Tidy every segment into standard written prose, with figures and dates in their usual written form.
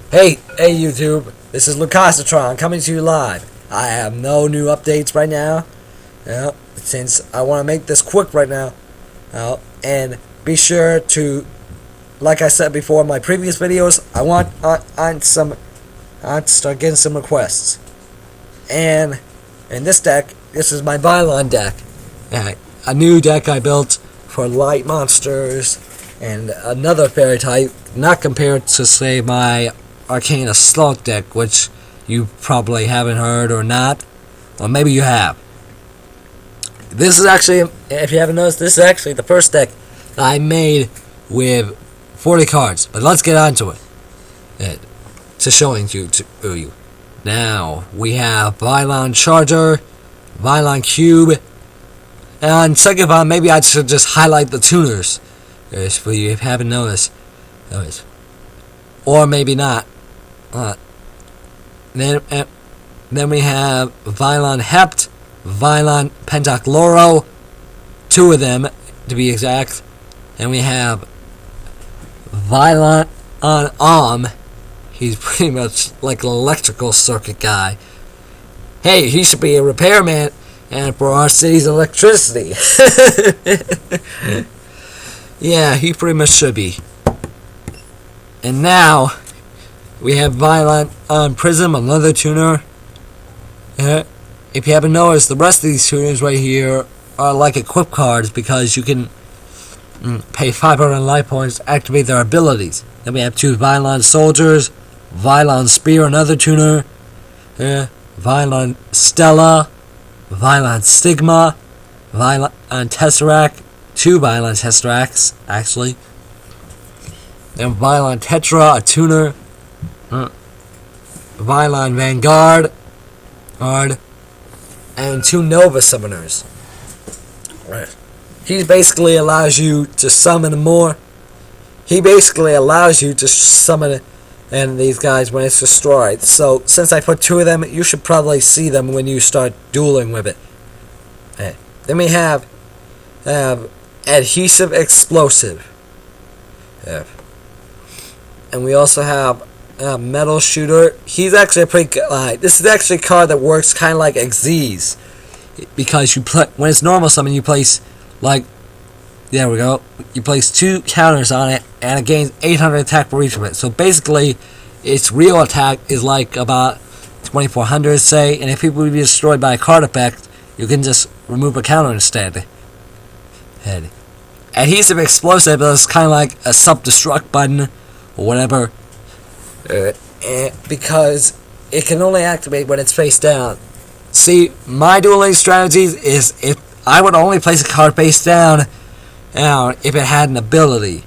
Hey YouTube, this is Lucasatron coming to you live. I have no new updates right now, since I want to make this quick right now. And be sure to, like I said before in my previous videos, I want to start getting some requests. And in this deck, this is my Vylon deck, a new deck I built for light monsters and another fairy type, not compared to say my Arcana Slug deck, which you probably haven't heard or not, or maybe you have. This is actually, if you haven't noticed, this is actually the first deck I made with 40 cards. But let's get on to it. To showing you to you. Now we have Vylon Charger, Vylon Cube, and second one, maybe I should just highlight the tuners, for you if you haven't noticed. Or maybe not. Then we have Vylon Hept, Vylon Pentachloro, 2 of them to be exact, and we have Vylon Ohm. He's pretty much like an electrical circuit guy. Hey, he should be a repairman and for our city's electricity. Yeah, he pretty much should be. And now we have Vylon Prism, another tuner. If you haven't noticed, the rest of these tuners right here are like equip cards because you can pay 500 life points to activate their abilities. Then we have 2 Vylon Soldiers, Vylon Sphere, another tuner, Vylon Stella, Vylon Stigma, Vylon Tesseract, 2 Vylon Tesseracts actually, and Vylon Tetra, a tuner, Vylon Vanguard, and 2 Nova Summoners. He basically allows you to summon more. He basically allows you to summon and these guys when it's destroyed. So since I put 2 of them, you should probably see them when you start dueling with it. Then we have Adhesive Explosive. And we also have Metal Shooter. He's actually a pretty good. This is actually a card that works kind of like Xyz, because you play when it's normal summon, you place there we go. You place 2 counters on it, and it gains 800 attack for each of it. So basically, its real attack is like about 2400, say. And if people would be destroyed by a card effect, you can just remove a counter instead. Adhesive Explosive is kind of like a self-destruct button or whatever, because it can only activate when it's face down. See, my dueling strategies is if I would only place a card face down if it had an ability.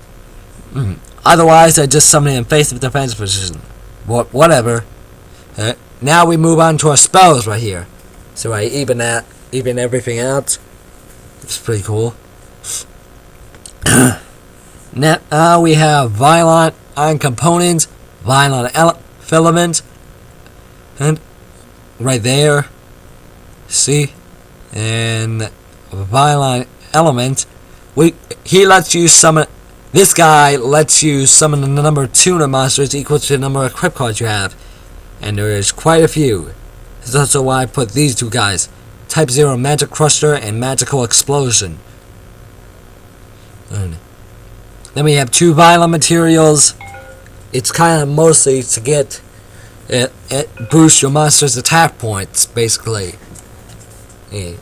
Otherwise, I just summon it in face defense position. Whatever. Now we move on to our spells right here. So I even everything out. It's pretty cool. Now we have Vylon Component, Vylon Filament, and right there, see, and Vylon Element. He lets you summon. This guy lets you summon the number of tuner monsters equal to the number of equip cards you have, and there is quite a few. That's also why I put these 2 guys: Type 0 Magic Crusher and Magical Explosion. And then we have 2 Vylon Materials. It's kind of mostly to get it boost your monster's attack points, basically. And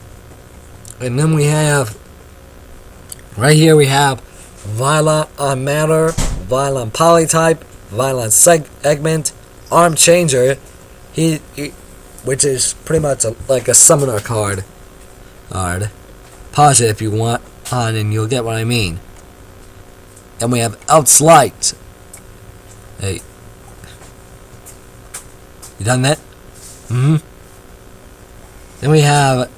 then we have right here we have Vylon Matter, Vylon Polytype, Vylon Segment, Arm Changer. Which is pretty much like a summoner card. Pause it if you want on, and you'll get what I mean. And we have Elf's Light. Hey, you done that? Then we have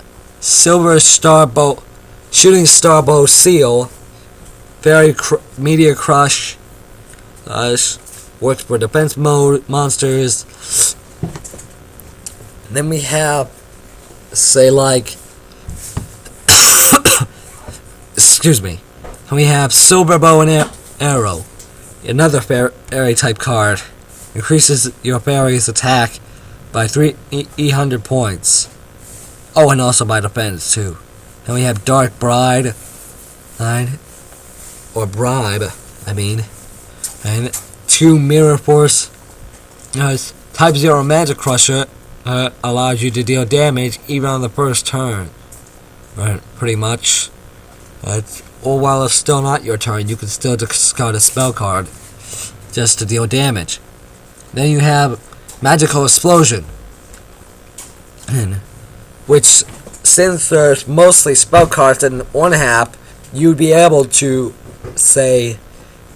Silver Starbow, Shooting Starbow Ceal, Fairy Meteor Crush. Works for defense mode monsters. And then we have, say, like, excuse me. And we have Silver Bow and Arrow, another fairy type card. increases your fairy's attack by 300 points. Oh, and also by defense too. And we have Dark Bride, or Bribe, I mean, and 2 Mirror Force. Type 0 Magic Crusher allows you to deal damage even on the first turn. Right, pretty much. Or while it's still not your turn, you can still discard a spell card just to deal damage. Then you have Magical Explosion, which, since there's mostly spell cards in one half, you'd be able to, say,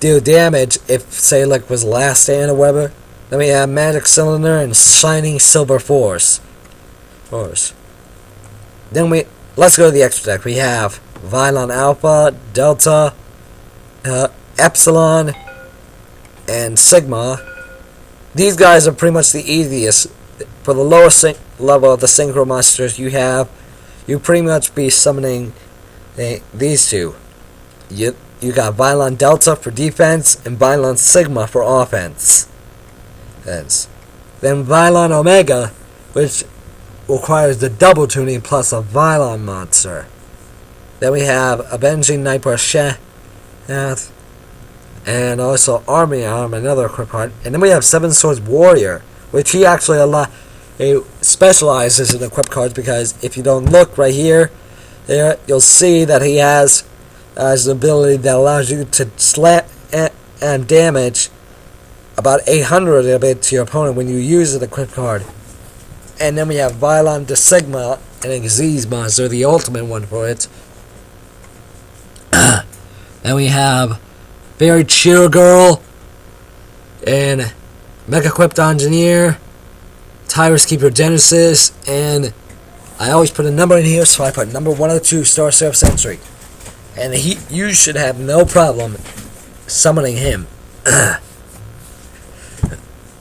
deal damage if, say, like was Last Stand or whatever. Then we have Magic Cylinder and Shining Silver Force. Then let's go to the extra deck. We have Vylon Alpha, Delta, Epsilon, and Sigma. These guys are pretty much the easiest. For the lower level of the synchro monsters you pretty much be summoning these two. You got Vylon Delta for defense and Vylon Sigma for offense. Then Vylon Omega, which requires the double tuning plus a Vylon monster. Then we have Avenging Nightmare and also Armory Arm, another equip card. And then we have Seven Swords Warrior, which he actually specializes in equip cards, because if you don't look right here, you'll see that he has an ability that allows you to slap and damage about 800 of it to your opponent when you use an equip card. And then we have Vylon Disigma, an Exige monster, the ultimate one for it. Then we have Very Cheer Girl and Mechquipped Angineer, Tyrus Keeper Genesis, and I always put a number in here, so I put number 102 Star Seraph Sentry. And you should have no problem summoning him.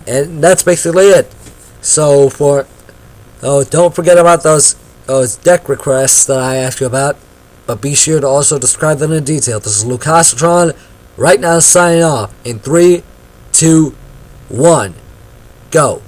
And that's basically it. So don't forget about those deck requests that I asked you about, but be sure to also describe them in detail. This is Lucasatron, right now signing off in 3, 2, 1, go.